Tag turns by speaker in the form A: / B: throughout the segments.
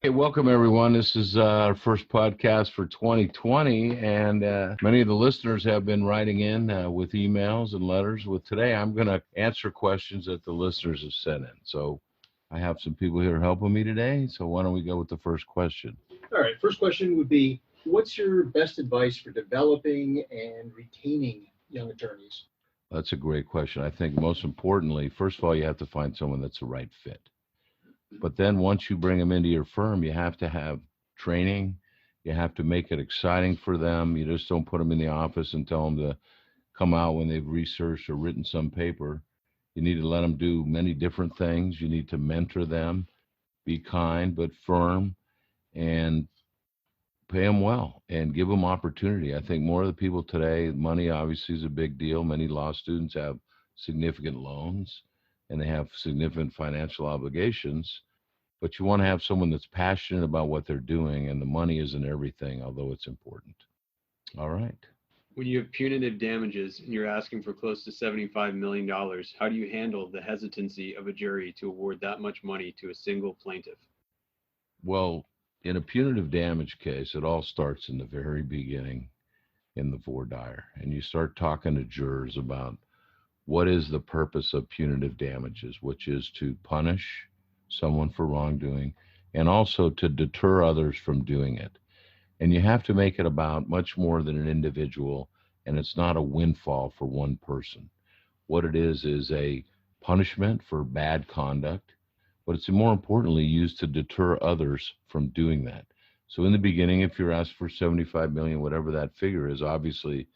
A: Hey, welcome everyone. This is our first podcast for 2020, and many of the listeners have been writing in with emails and letters. With today, I'm going to answer questions that the listeners have sent in. So I have some people here helping me today. So why don't we go with the first question?
B: All right, first question would be, what's your best advice for developing and retaining young attorneys?
A: That's a great question. I think most importantly, first of all, you have to find someone that's the right fit. But then once you bring them into your firm, you have to have training. You have to make it exciting for them. You just don't put them in the office and tell them to come out when they've researched or written some paper. You need to let them do many different things. You need to mentor them, be kind but firm, and pay them well and give them opportunity. I think more of the people today, money obviously is a big deal. Many law students have significant loans and they have significant financial obligations, but you want to have someone that's passionate about what they're doing, and the money isn't everything, although it's important. All right.
C: When you have punitive damages and you're asking for close to $75 million, how do you handle the hesitancy of a jury to award that much money to a single plaintiff?
A: Well, in a punitive damage case, it all starts in the very beginning in the voir dire, and you start talking to jurors about what is the purpose of punitive damages, which is to punish someone for wrongdoing and also to deter others from doing it. And you have to make it about much more than an individual, and it's not a windfall for one person. What it is a punishment for bad conduct, but it's more importantly used to deter others from doing that. So in the beginning, if you're asked for 75 million, whatever that figure is, obviously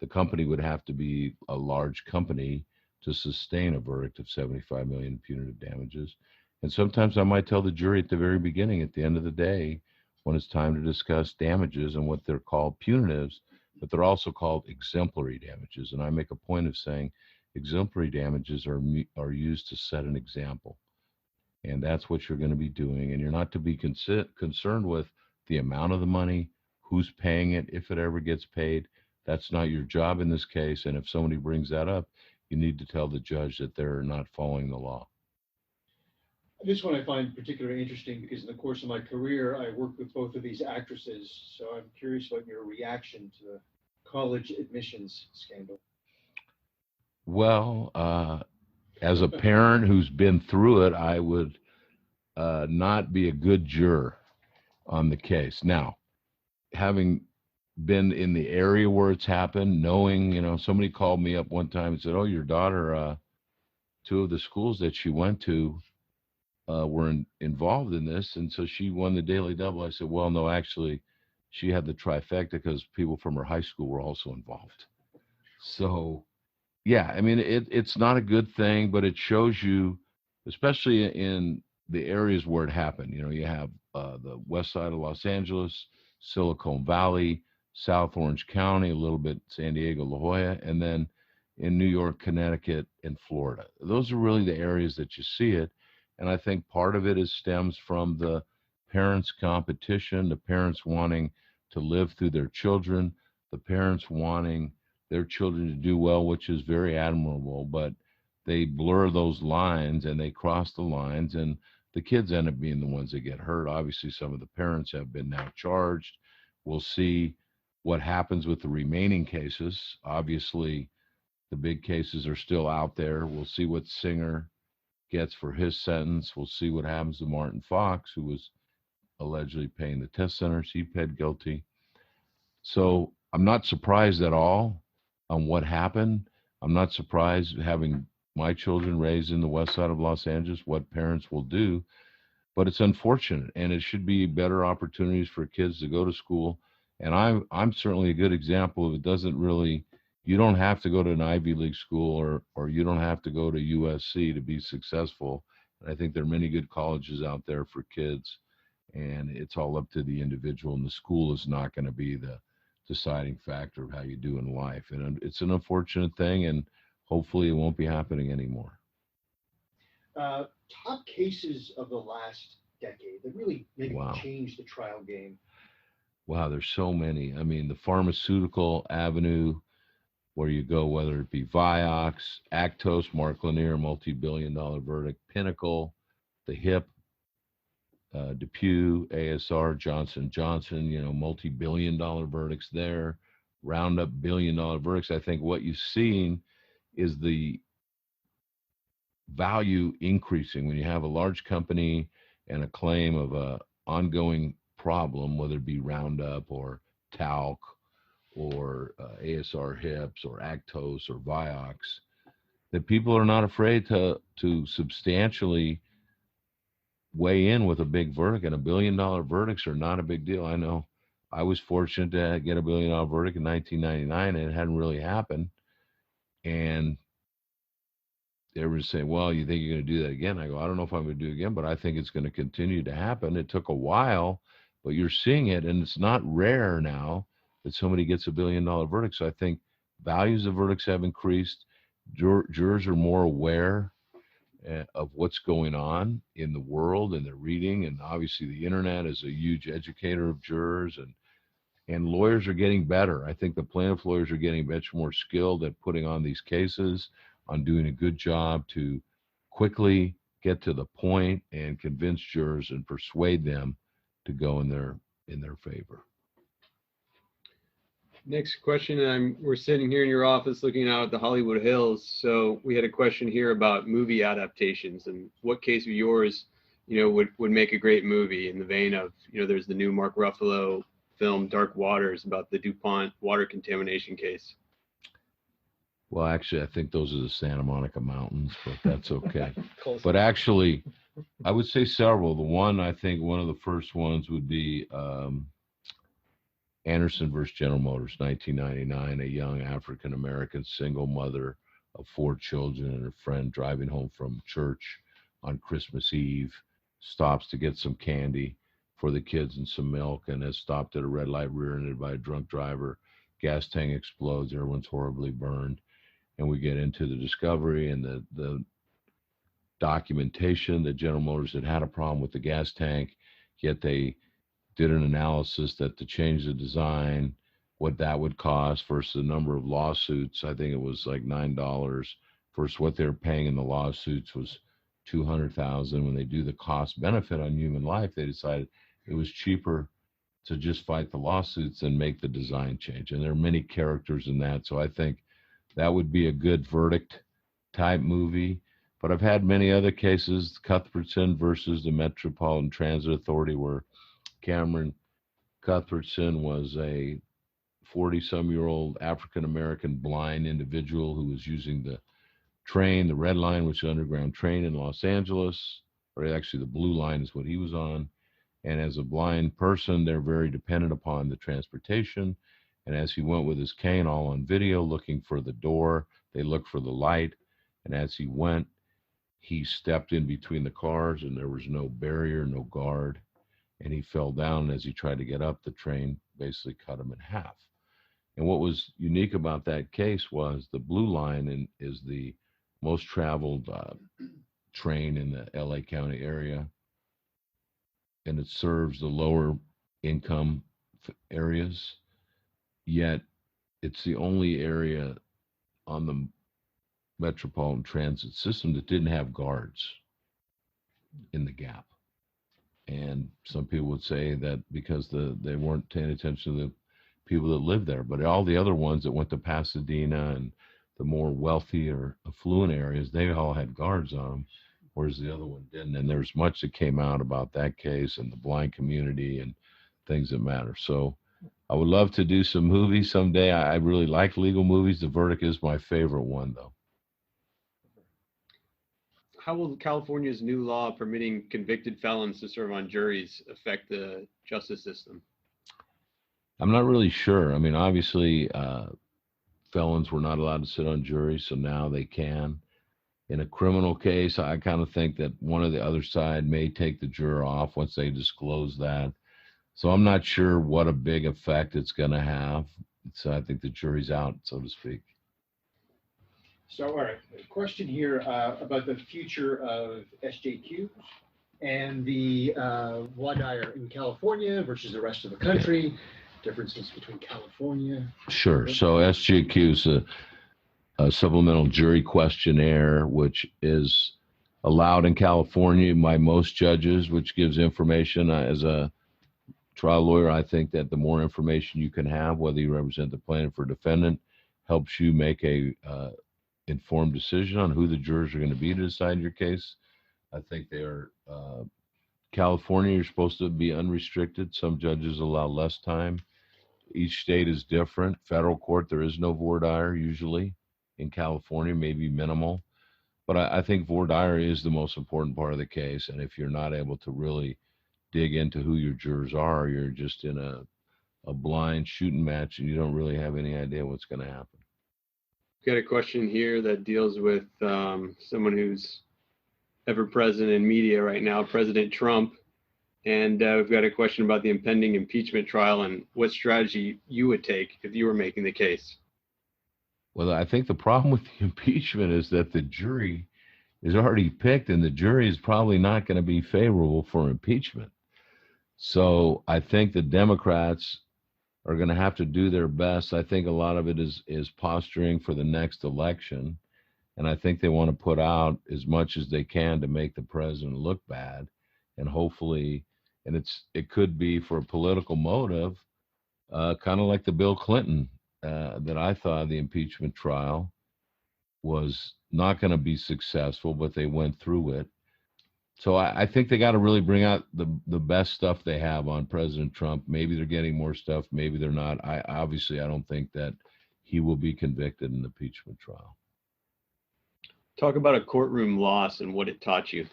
A: the company would have to be a large company to sustain a verdict of 75 million in punitive damages. And sometimes I might tell the jury at the very beginning, at the end of the day, when it's time to discuss damages and what they're called punitives, but they're also called exemplary damages. And I make a point of saying exemplary damages are used to set an example. And that's what you're going to be doing. And you're not to be concerned with the amount of the money, who's paying it, if it ever gets paid. That's not your job in this case. And if somebody brings that up, you need to tell the judge that they're not following the law.
B: This one I find particularly interesting because in the course of my career, I worked with both of these actresses. So I'm curious about your reaction to the college admissions scandal.
A: Well, as a parent who's been through it, I would not be a good juror on the case. Now, having been in the area where it's happened, knowing, somebody called me up one time and said, "Oh, your daughter, two of the schools that she went to were involved in this, and so she won the daily double." I said, "Well, no, actually, she had the trifecta because people from her high school were also involved." So, yeah, I mean, it's not a good thing, but it shows you, especially in the areas where it happened. You have the west side of Los Angeles, Silicon Valley, South Orange County, a little bit San Diego, La Jolla, and then in New York, Connecticut, and Florida. Those are really the areas that you see it. And I think part of it stems from the parents' competition, the parents wanting to live through their children, the parents wanting their children to do well, which is very admirable, but they blur those lines and they cross the lines, and the kids end up being the ones that get hurt. Obviously, some of the parents have been now charged. We'll see what happens with the remaining cases. Obviously, the big cases are still out there. We'll see what Singer gets for his sentence. We'll see what happens to Martin Fox, who was allegedly paying the test centers. He pled guilty. So I'm not surprised at all on what happened. I'm not surprised, having my children raised in the west side of Los Angeles, what parents will do. But it's unfortunate, and it should be better opportunities for kids to go to school. And I'm certainly a good example of it. Doesn't really, you don't have to go to an Ivy League school or you don't have to go to USC to be successful. And I think there are many good colleges out there for kids, and it's all up to the individual, and the school is not going to be the deciding factor of how you do in life. And it's an unfortunate thing, and hopefully it won't be happening anymore.
B: Top cases of the last decade that really maybe changed the trial game.
A: Wow, there's so many. I mean, the pharmaceutical avenue where you go, whether it be Vioxx, Actos, Mark Lanier, multi-billion-dollar verdict, Pinnacle, the HIP, DePuy, ASR, Johnson Johnson, you know, multi-billion-dollar verdicts there, Roundup billion-dollar verdicts. I think what you've seen is the value increasing when you have a large company and a claim of a ongoing problem, whether it be Roundup or talc or ASR hips or Actos or Vioxx, that people are not afraid to substantially weigh in with a big verdict. And $1 billion verdicts are not a big deal. I know I was fortunate to get $1 billion verdict in 1999, and it hadn't really happened. And everyone's saying, well, you think you're going to do that again? I go, I don't know if I'm going to do it again, but I think it's going to continue to happen. It took a while, but you're seeing it, and it's not rare now that somebody gets $1 billion verdict. So I think values of verdicts have increased. Jurors are more aware of what's going on in the world, and they're reading, and obviously the internet is a huge educator of jurors, and lawyers are getting better. I think the plaintiff lawyers are getting much more skilled at putting on these cases, on doing a good job to quickly get to the point and convince jurors and persuade them to go in their favor.
C: Next question. We're sitting here in your office looking out at the Hollywood Hills. So we had a question here about movie adaptations, and what case of yours, would make a great movie, in the vein of, there's the new Mark Ruffalo film Dark Waters about the DuPont water contamination case.
A: Well, actually, I think those are the Santa Monica Mountains, but that's okay. But actually, I would say several. I think one of the first ones would be Anderson versus General Motors, 1999. A young African-American single mother of 4 children and her friend driving home from church on Christmas Eve stops to get some candy for the kids and some milk, and has stopped at a red light, rear-ended by a drunk driver. Gas tank explodes. Everyone's horribly burned. And we get into the discovery and the documentation that General Motors had a problem with the gas tank, yet they did an analysis that to change the design, what that would cost versus the number of lawsuits. I think it was like $9 versus what they're paying in the lawsuits was $200,000. When they do the cost benefit on human life, they decided it was cheaper to just fight the lawsuits and make the design change. And there are many characters in that. So I think that would be a good verdict type movie. But I've had many other cases, Cuthbertson versus the Metropolitan Transit Authority, where Cameron Cuthbertson was a 40-some-year-old African-American blind individual who was using the train, the Red Line, which is an underground train in Los Angeles, or actually the Blue Line is what he was on. And as a blind person, they're very dependent upon the transportation. And as he went with his cane, all on video, looking for the door, they looked for the light. And as he went, he stepped in between the cars, and there was no barrier, no guard. And he fell down. As he tried to get up, the train basically cut him in half. And what was unique about that case was the Blue Line is the most traveled train in the LA County area. And it serves the lower income areas. Yet it's the only area on the Metropolitan Transit System that didn't have guards in the gap. And some people would say that because they weren't paying attention to the people that lived there. But all the other ones that went to Pasadena and the more wealthy or affluent areas, they all had guards on them, whereas the other one didn't. And there's much that came out about that case and the blind community and things that matter. So I would love to do some movies someday. I really like legal movies. The Verdict is my favorite one, though.
C: How will California's new law permitting convicted felons to serve on juries affect the justice system?
A: I'm not really sure. I mean, obviously, felons were not allowed to sit on juries, so now they can. In a criminal case, I kind of think that one or the other side may take the juror off once they disclose that. So I'm not sure what a big effect it's going to have. So I think the jury's out, so to speak.
B: So, all right, a question here about the future of SJQs and the voir dire in California versus the rest of the country, differences between California.
A: Sure. So SJQ is a supplemental jury questionnaire, which is allowed in California by most judges, which gives information. As a trial lawyer, I think that the more information you can have, whether you represent the plaintiff or defendant, helps you make a informed decision on who the jurors are going to be to decide your case. I think they are. California, you're supposed to be unrestricted. Some judges allow less time. Each state is different. Federal court, there is no voir dire usually. In California, maybe minimal. But I think voir dire is the most important part of the case. And if you're not able to really dig into who your jurors are, you're just in a blind shooting match and you don't really have any idea what's going to happen.
C: Got a question here that deals with someone who's ever present in media right now, President Trump. And we've got a question about the impending impeachment trial and what strategy you would take if you were making the case.
A: Well, I think the problem with the impeachment is that the jury is already picked and the jury is probably not going to be favorable for impeachment. So I think the Democrats are going to have to do their best. I think a lot of it is posturing for the next election. And I think they want to put out as much as they can to make the president look bad. And hopefully, and it could be for a political motive, kind of like the Bill Clinton, that I thought the impeachment trial was not going to be successful, but they went through it. So I think they got to really bring out the best stuff they have on President Trump. Maybe they're getting more stuff, maybe they're not. I don't think that he will be convicted in the impeachment trial.
C: Talk about a courtroom loss and what it taught you.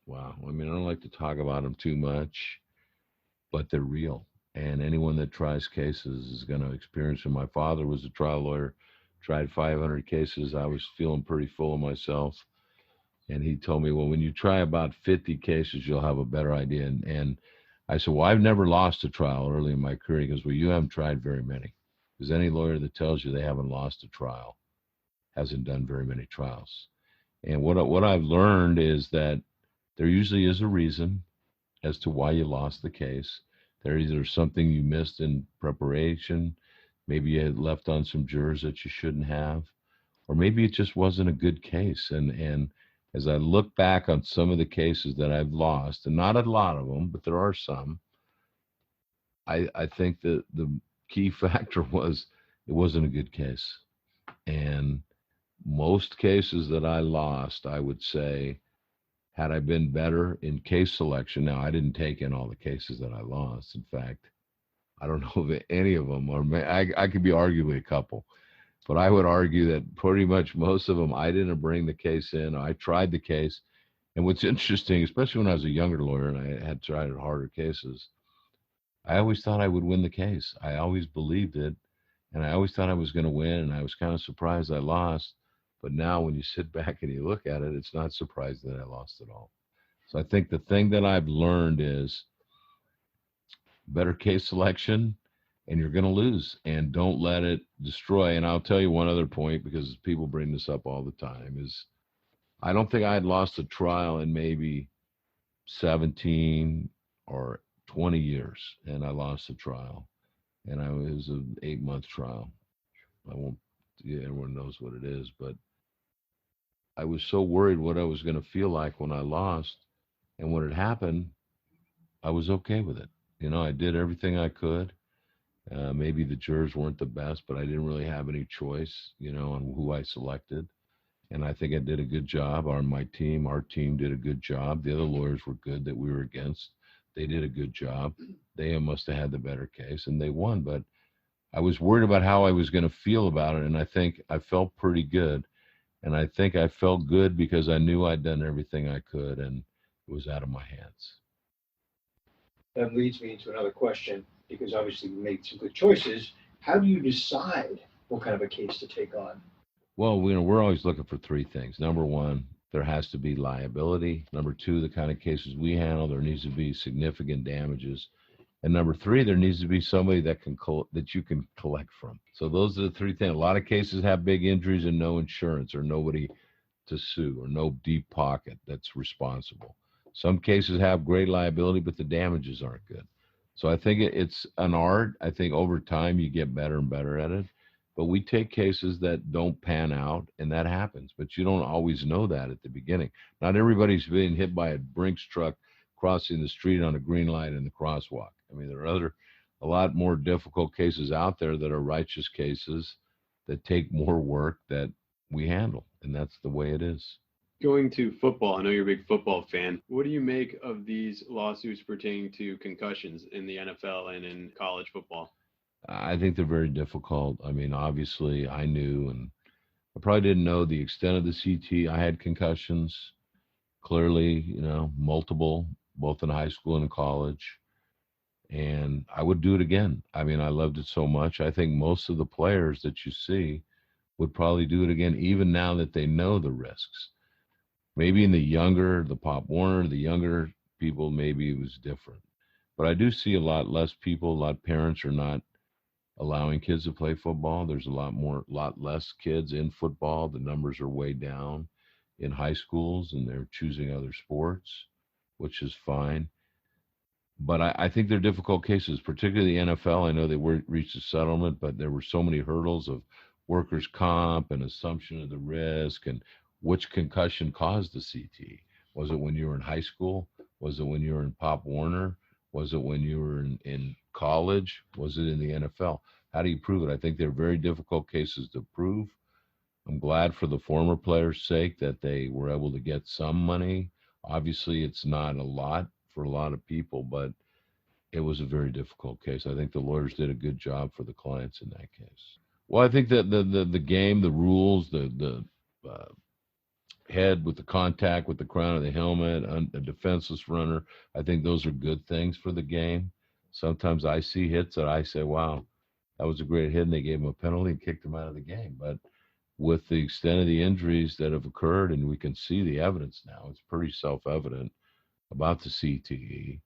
A: Wow. I mean, I don't like to talk about them too much, but they're real. And anyone that tries cases is going to experience them. My father was a trial lawyer, tried 500 cases. I was feeling pretty full of myself. And he told me, well, when you try about 50 cases, you'll have a better idea. And I said, well, I've never lost a trial early in my career. He goes, well, you haven't tried very many. Because any lawyer that tells you they haven't lost a trial hasn't done very many trials. And what I've learned is that there usually is a reason as to why you lost the case. There either something you missed in preparation, maybe you had left on some jurors that you shouldn't have, or maybe it just wasn't a good case. And as I look back on some of the cases that I've lost, and not a lot of them, but there are some, I think that the key factor was it wasn't a good case. And most cases that I lost, I would say, had I been better in case selection. Now, I didn't take in all the cases that I lost. In fact, I don't know if any of them, or I could be arguably a couple, but I would argue that pretty much most of them, I didn't bring the case in. I tried the case. And what's interesting, especially when I was a younger lawyer and I had tried harder cases, I always thought I would win the case. I always believed it. And I always thought I was going to win. And I was kind of surprised I lost. But now when you sit back and you look at it, it's not surprising that I lost at all. So I think the thing that I've learned is better case selection, and you're going to lose. And don't let it destroy. And I'll tell you one other point, because people bring this up all the time, is I don't think I had lost a trial in maybe 17 or 20 years, and I lost a trial. And it was an 8-month trial. Everyone knows what it is, but I was so worried what I was going to feel like when I lost. And when it happened, I was okay with it. You know, I did everything I could. Maybe the jurors weren't the best, but I didn't really have any choice, on who I selected. And I think I did a good job. Our team did a good job. The other lawyers were good that we were against. They did a good job. They must have had the better case, and they won. But I was worried about how I was going to feel about it, and I think I felt pretty good. And I think I felt good because I knew I'd done everything I could, and it was out of my hands.
B: That leads me into another question, because obviously you made some good choices. How do you decide what kind of a case to take on?
A: Well, we're always looking for three things. Number one, there has to be liability. Number two, the kind of cases we handle, there needs to be significant damages. And number three, there needs to be somebody that you can collect from. So those are the three things. A lot of cases have big injuries and no insurance, or nobody to sue, or no deep pocket that's responsible. Some cases have great liability, but the damages aren't good. So I think it's an art. I think over time you get better and better at it. But we take cases that don't pan out, and that happens. But you don't always know that at the beginning. Not everybody's being hit by a Brinks truck crossing the street on a green light in the crosswalk. I mean, there are a lot more difficult cases out there that are righteous cases that take more work that we handle, and that's the way it is.
C: Going to football, I know you're a big football fan. What do you make of these lawsuits pertaining to concussions in the NFL and in college football?
A: I think they're very difficult. I mean, obviously, I knew, and I probably didn't know the extent of the CT. I had concussions, clearly, multiple, both in high school and in college. And I would do it again. I mean, I loved it so much. I think most of the players that you see would probably do it again, even now that they know the risks. Maybe in the Pop Warner, the younger people, maybe it was different. But I do see a lot less people, a lot of parents are not allowing kids to play football. There's a lot less kids in football. The numbers are way down in high schools, and they're choosing other sports, which is fine. But I think they're difficult cases, particularly the NFL. I know they reached a settlement, but there were so many hurdles of workers' comp and assumption of the risk and which concussion caused the CT. Was it when you were in high school? Was it when you were in Pop Warner? Was it when you were in college? Was it in the NFL? How do you prove it? I think they're very difficult cases to prove. I'm glad for the former players' sake that they were able to get some money. Obviously, it's not a lot for a lot of people, but it was a very difficult case. I think the lawyers did a good job for the clients in that case. Well, I think that the game, the rules, the head with the contact with the crown of the helmet, a defenseless runner, I think those are good things for the game. Sometimes I see hits that I say, wow, that was a great hit, and they gave him a penalty and kicked him out of the game. But with the extent of the injuries that have occurred, and we can see the evidence now, it's pretty self-evident about the CTE,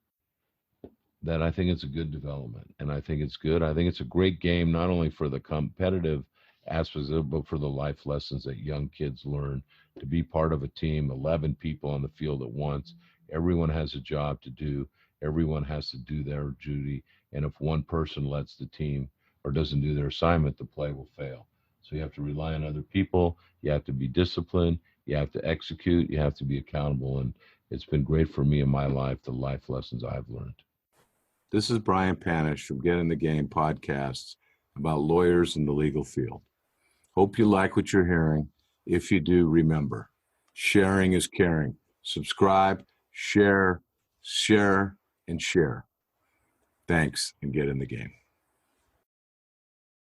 A: that I think it's a good development, and I think it's good. I think it's a great game, not only for the competitive aspects of it, but for the life lessons that young kids learn to be part of a team, 11 people on the field at once. Everyone has a job to do. Everyone has to do their duty. And if one person lets the team or doesn't do their assignment, the play will fail. So you have to rely on other people. You have to be disciplined. You have to execute. You have to be accountable. And it's been great for me in my life, the life lessons I've learned. This is Brian Panish from Get in the Game podcasts about lawyers in the legal field. Hope you like what you're hearing. If you do, remember, sharing is caring. Subscribe, share, and share. Thanks, and get in the game.